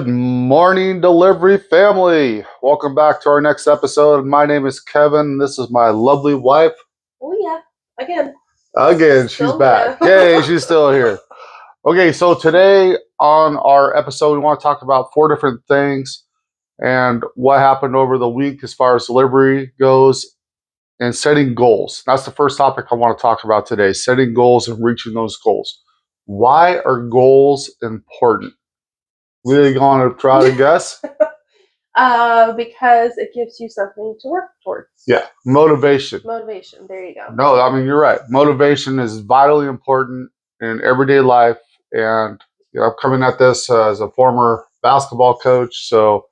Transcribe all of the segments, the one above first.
Good morning, delivery family. Welcome back to our next episode. My name is Kevin. This is my lovely wife. Oh, yeah. Again. Again, she's Still back. there. Yay, she's still here. Okay, so today on our episode, we want to talk about 4 different things and what happened over the week as far as delivery goes and setting goals. That's the first topic I want to talk about today, setting goals and reaching those goals. Why are goals important? Really going to try to guess? Because it gives you something to work towards. Yeah, motivation. Motivation. There you go. No, I mean, you're right. Motivation is vitally important in everyday life. And I'm coming at this as a former basketball coach. So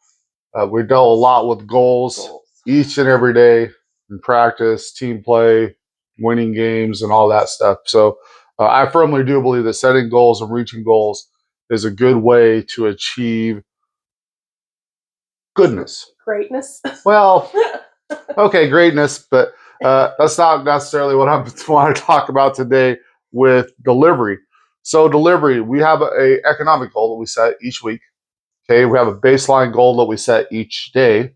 we dealt a lot with goals each and every day in practice, team play, winning games, and all that stuff. So I firmly do believe that setting goals and reaching goals is a good way to achieve goodness. Greatness. Well, okay, greatness, but that's not necessarily what I want to talk about today with delivery. So delivery, we have a economic goal that we set each week. Okay, we have a baseline goal that we set each day.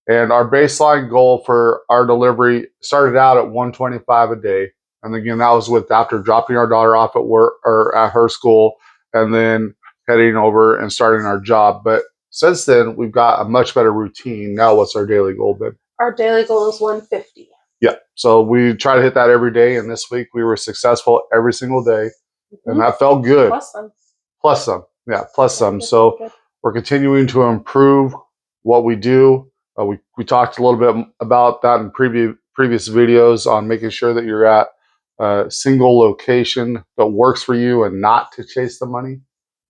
And our baseline goal for our delivery started out at 125 a day. And again, that was with after dropping our daughter off at work or at her school and then heading over and starting our job. But since then, we've got a much better routine. Now, what's our daily goal been? Our daily goal is 150. Yeah. So we try to hit that every day. And this week we were successful every single day. Mm-hmm. And that felt good. Plus some. Plus some. Yeah, plus some. So we're continuing to improve what we do. We talked a little bit about that in previous videos on making sure that you're at a single location that works for you and not to chase the money.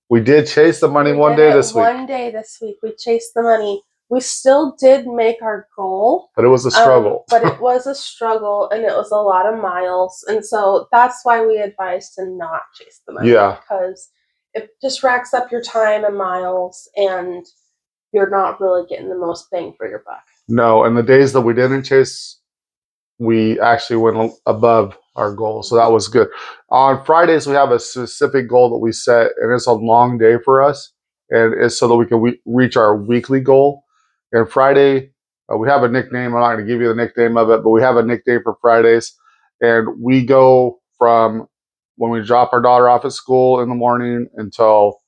We did chase the money one day this week. One day this week, we chased the money. We still did make our goal. But it was a struggle. But it was a struggle, and it was a lot of miles. And so that's why we advise to not chase the money. Yeah. Because it just racks up your time and miles, and you're not really getting the most bang for your buck. No, and the days that we didn't chase, we actually went above our goal. So that was good. On Fridays, we have a specific goal that we set, and it's a long day for us. And it's so that we can reach our weekly goal. And Friday, we have a nickname. I'm not going to give you the nickname of it, but we have a nickname for Fridays. And we go from when we drop our daughter off at school in the morning until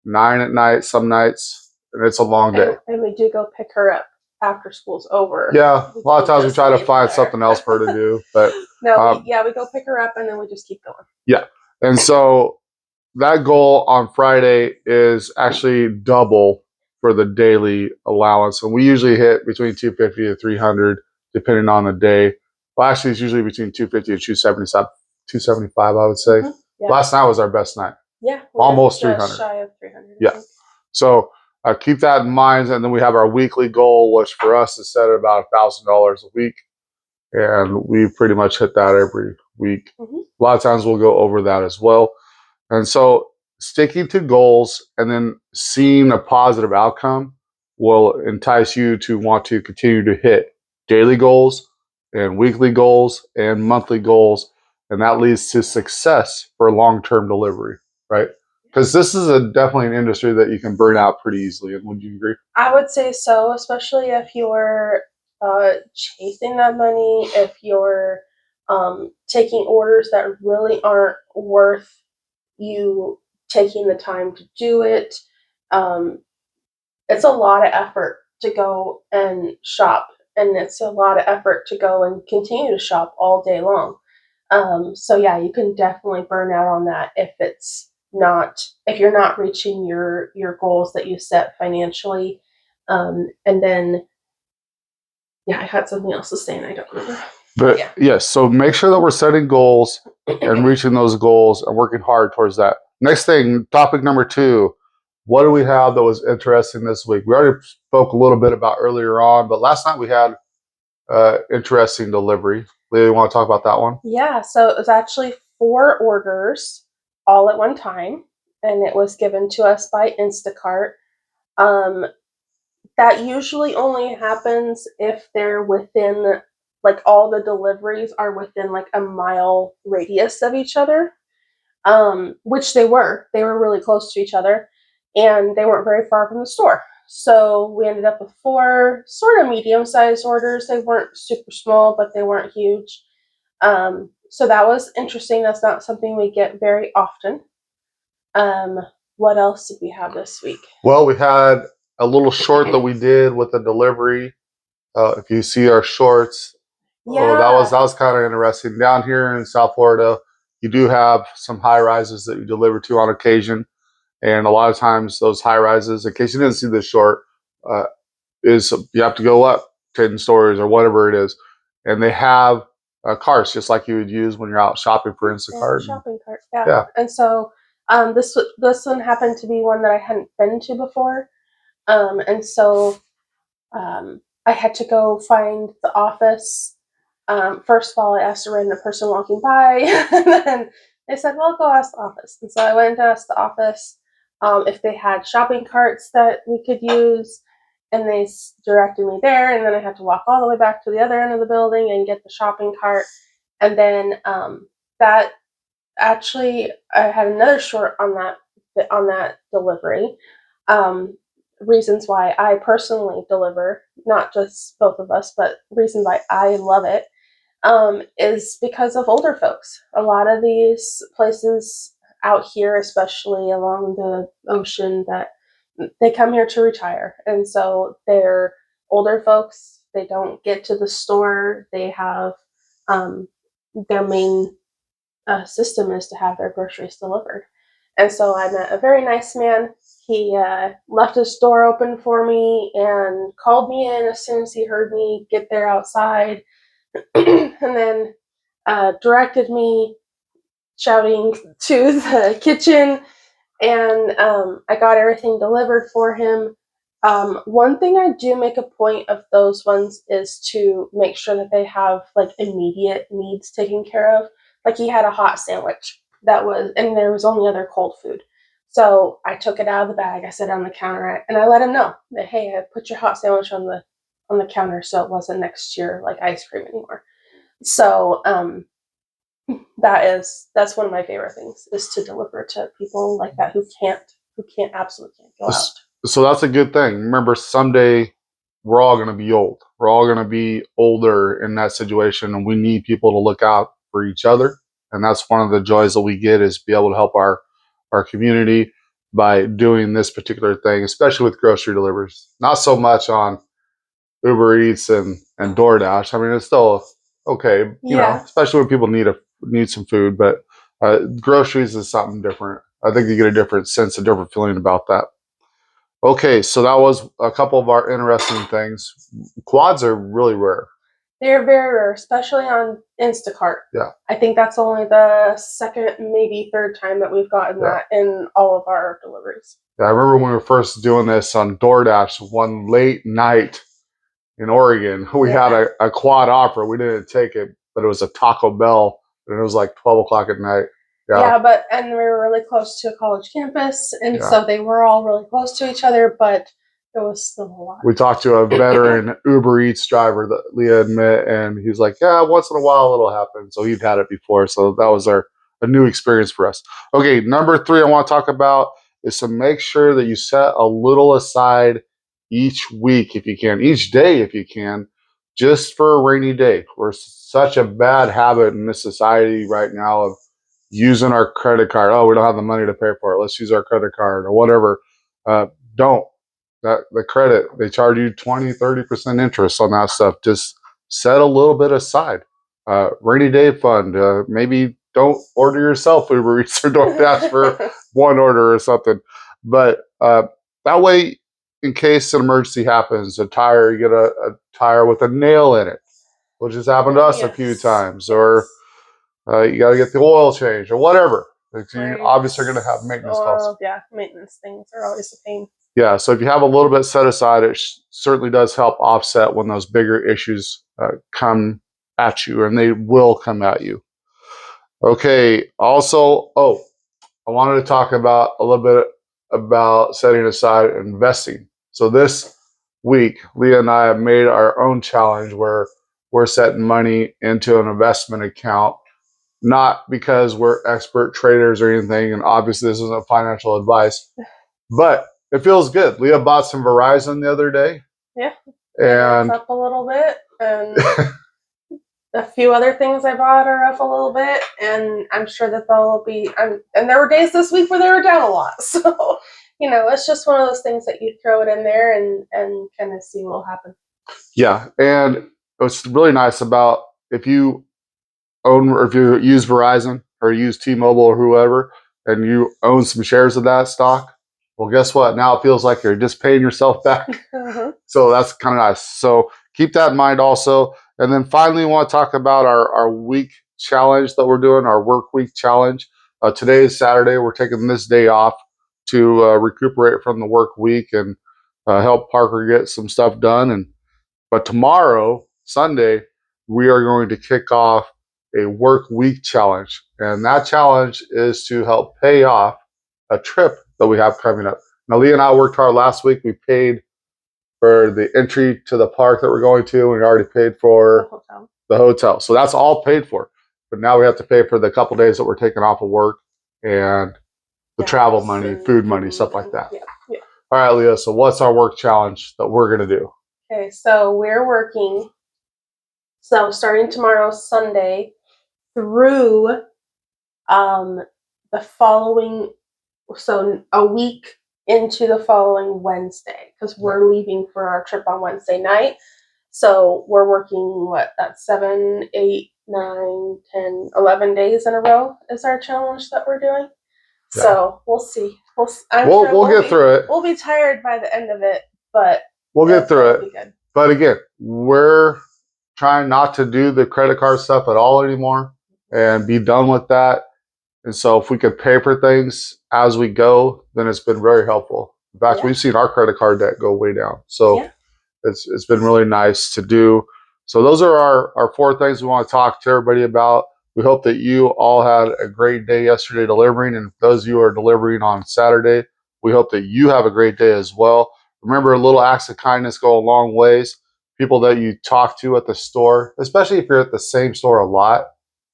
9 at night, some nights. And it's a long day. And we do go pick her up after school's over. Yeah, a lot of times we try to find something else for her to do, but no, we go pick her up and then we just keep going. Yeah, and so that goal on Friday is actually double for the daily allowance, and we usually hit between 250 to 300 depending on the day. Well, actually, it's usually between 250 and 275, I would say. Mm-hmm. Yeah. Last night was our best night. Yeah, almost 300. Shy of 300. Yeah, so. Keep that in mind, and then we have our weekly goal, which for us is set at about $1,000 a week, and we pretty much hit that every week. Mm-hmm. A lot of times we'll go over that as well, and so sticking to goals and then seeing a positive outcome will entice you to want to continue to hit daily goals and weekly goals and monthly goals, and that leads to success for long-term delivery, right? Because this is definitely an industry that you can burn out pretty easily. Would you agree? I would say so, especially if you're chasing that money, if you're taking orders that really aren't worth you taking the time to do it. It's a lot of effort to go and shop, and it's a lot of effort to go and continue to shop all day long. So yeah, you can definitely burn out on that if you're not reaching your goals that you set financially. And then, yeah, I had something else to say and I don't remember. But yes, so make sure that we're setting goals and reaching those goals and working hard towards that. Next thing, topic number 2, what do we have that was interesting this week? We already spoke a little bit about earlier on, but last night we had interesting delivery. Leah, you want to talk about that one? Yeah, so it was actually 4 orders all at one time, and it was given to us by Instacart. That usually only happens if they're within, like, all the deliveries are within like a mile radius of each other, which they were really close to each other. and they weren't very far from the store. So we ended up with 4 sort of medium-sized orders. They weren't super small, but they weren't huge. So that was interesting. That's not something we get very often. What else did we have this week? Well, we had a little short that we did with the delivery. If you see our shorts, Yeah. that was kind of interesting. Down here in South Florida, you do have some high rises that you deliver to on occasion, and a lot of times those high rises, in case you didn't see the short, is you have to go up 10 stories or whatever it is, and they have carts just like you would use when you're out shopping for Instacart. Shopping cart, yeah. Yeah. And so this one happened to be one that I hadn't been to before, and so I had to go find the office. First of all, I asked a random person walking by, and then they said, "Well, go ask the office." And so I went to ask the office if they had shopping carts that we could use, and they directed me there. And then I had to walk all the way back to the other end of the building and get the shopping cart. And then that actually, I had another short on that delivery. Reasons why I personally deliver, not just both of us, but reason why I love it, is because of older folks. A lot of these places out here, especially along the ocean, that they come here to retire, and so they're older folks. They don't get to the store. They have their main system is to have their groceries delivered. And so I met a very nice man. He left his door open for me and called me in as soon as he heard me get there outside, and then directed me shouting to the kitchen, and I got everything delivered for him. One thing I do make a point of those ones is to make sure that they have like immediate needs taken care of. Like he had a hot sandwich and there was only other cold food. So I took it out of the bag, I set it on the counter, and I let him know that, hey, I put your hot sandwich on the counter so it wasn't next to your like ice cream anymore. So that's one of my favorite things, is to deliver to people like that who absolutely can't go out. So that's a good thing. Remember, someday we're all going to be old. We're all going to be older in that situation, and we need people to look out for each other. And that's one of the joys that we get, is be able to help our community by doing this particular thing, especially with grocery deliveries. Not so much on Uber Eats and DoorDash. I mean, it's still okay, you know, especially when people need some food. But groceries is something different. I think you get a different sense, a different feeling about that. Okay, so that was a couple of our interesting things. Quads are really rare. They're very rare, especially on Instacart. Yeah. I think that's only the second, maybe third time that we've gotten that in all of our deliveries. Yeah, I remember when we were first doing this on DoorDash one late night in Oregon, we had a quad offer. We didn't take it, but it was a Taco Bell, and it was like 12 o'clock at night. Yeah, and we were really close to a college campus, and so they were all really close to each other, but it was still a lot. We talked to a veteran Uber Eats driver that Leah had met, and he's like, yeah, once in a while it'll happen. So he'd had it before. So that was a new experience for us. Okay, number 3 I want to talk about is to make sure that you set a little aside each week if you can, each day if you can, just for a rainy day. We're such a bad habit in this society right now of using our credit card. Oh, we don't have the money to pay for it. Let's use our credit card or whatever. Don't. That the credit, they charge you 20-30% interest on that stuff. Just set a little bit aside. Rainy day fund. Maybe don't order yourself Uber Eats or DoorDash for one order or something. But that way, in case an emergency happens, you get a tire with a nail in it, which has happened to us a few times, or you got to get the oil changed or whatever. You're obviously going to have maintenance costs. Yeah, maintenance things are always a pain. Yeah, so if you have a little bit set aside, it certainly does help offset when those bigger issues come at you, and they will come at you. Okay, also, I wanted to talk about a little bit about setting aside investing. So this week, Leah and I have made our own challenge where we're setting money into an investment account, not because we're expert traders or anything, and obviously this isn't financial advice, But it feels good. Leah bought some Verizon the other day. Yeah. And it's up a little bit. And a few other things I bought are up a little bit. And I'm sure that they'll be, and there were days this week where they were down a lot. So, it's just one of those things that you throw it in there and kind of see what will happen. Yeah. And what's really nice about if you own or if you use Verizon or use T-Mobile or whoever, and you own some shares of that stock, well, guess what? Now it feels like you're just paying yourself back. So that's kind of nice. So keep that in mind also. And then finally, we want to talk about our week challenge that we're doing, our work week challenge. Today is Saturday. We're taking this day off to recuperate from the work week and help Parker get some stuff done. But tomorrow, Sunday, we are going to kick off a work week challenge. And that challenge is to help pay off a trip that we have coming up. Now, Lee and I worked hard last week. We paid for the entry to the park that we're going to. We already paid for the hotel. So that's all paid for. But now we have to pay for the couple days that we're taking off of work and the travel money, food money, stuff like that. Yeah. All right, Leah. So what's our work challenge that we're going to do? Okay, so we're working. So starting tomorrow, Sunday, through the following, so a week into the following Wednesday, because we're leaving for our trip on Wednesday night. So we're working, that's 7, 8, 9, 10, 11 days in a row is our challenge that we're doing. Yeah. So we'll see. We'll get through it. We'll be tired by the end of it, but we'll get through it. But again, we're trying not to do the credit card stuff at all anymore and be done with that. And so if we could pay for things as we go, then it's been very helpful. In fact, we've seen our credit card debt go way down. So it's been really nice to do. So those are our 4 things we want to talk to everybody about. We hope that you all had a great day yesterday delivering. And those of you who are delivering on Saturday, we hope that you have a great day as well. Remember, little acts of kindness go a long ways. People that you talk to at the store, especially if you're at the same store a lot,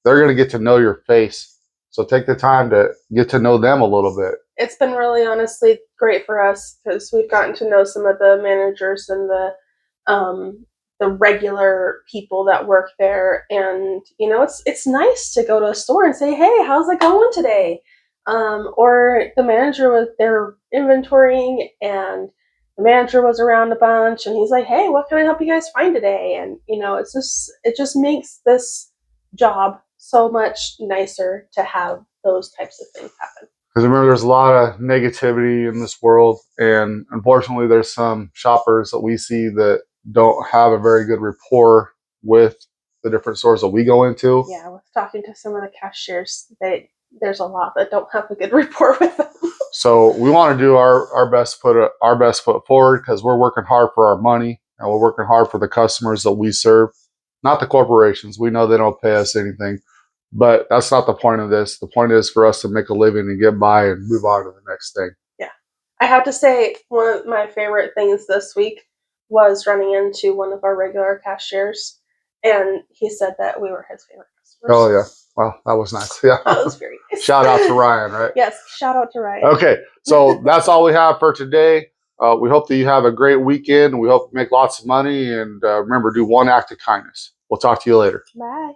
they're going to get to know your face. So take the time to get to know them a little bit. It's been really honestly great for us because we've gotten to know some of the managers and the regular people that work there. And, it's nice to go to a store and say, hey, how's it going today? Or the manager was there inventorying and the manager was around a bunch and he's like, hey, what can I help you guys find today? And, it just makes this job so much nicer to have those types of things happen. Because remember, there's a lot of negativity in this world. And unfortunately, there's some shoppers that we see that don't have a very good rapport with the different stores that we go into. Yeah, I was talking to some of the cashiers. There's a lot that don't have a good rapport with them. So we want to do our best foot forward because we're working hard for our money and we're working hard for the customers that we serve, not the corporations. We know they don't pay us anything, but that's not the point of this. The point is for us to make a living and get by and move on to the next thing. Yeah. I have to say one of my favorite things this week was running into one of our regular cashiers, and he said that we were his favorite customers. Oh, yeah. Well, that was nice. Yeah. That was very nice. Shout out to Ryan, right? Yes, shout out to Ryan. Okay, so that's all we have for today. We hope that you have a great weekend. We hope you make lots of money. And remember, do one act of kindness. We'll talk to you later. Bye.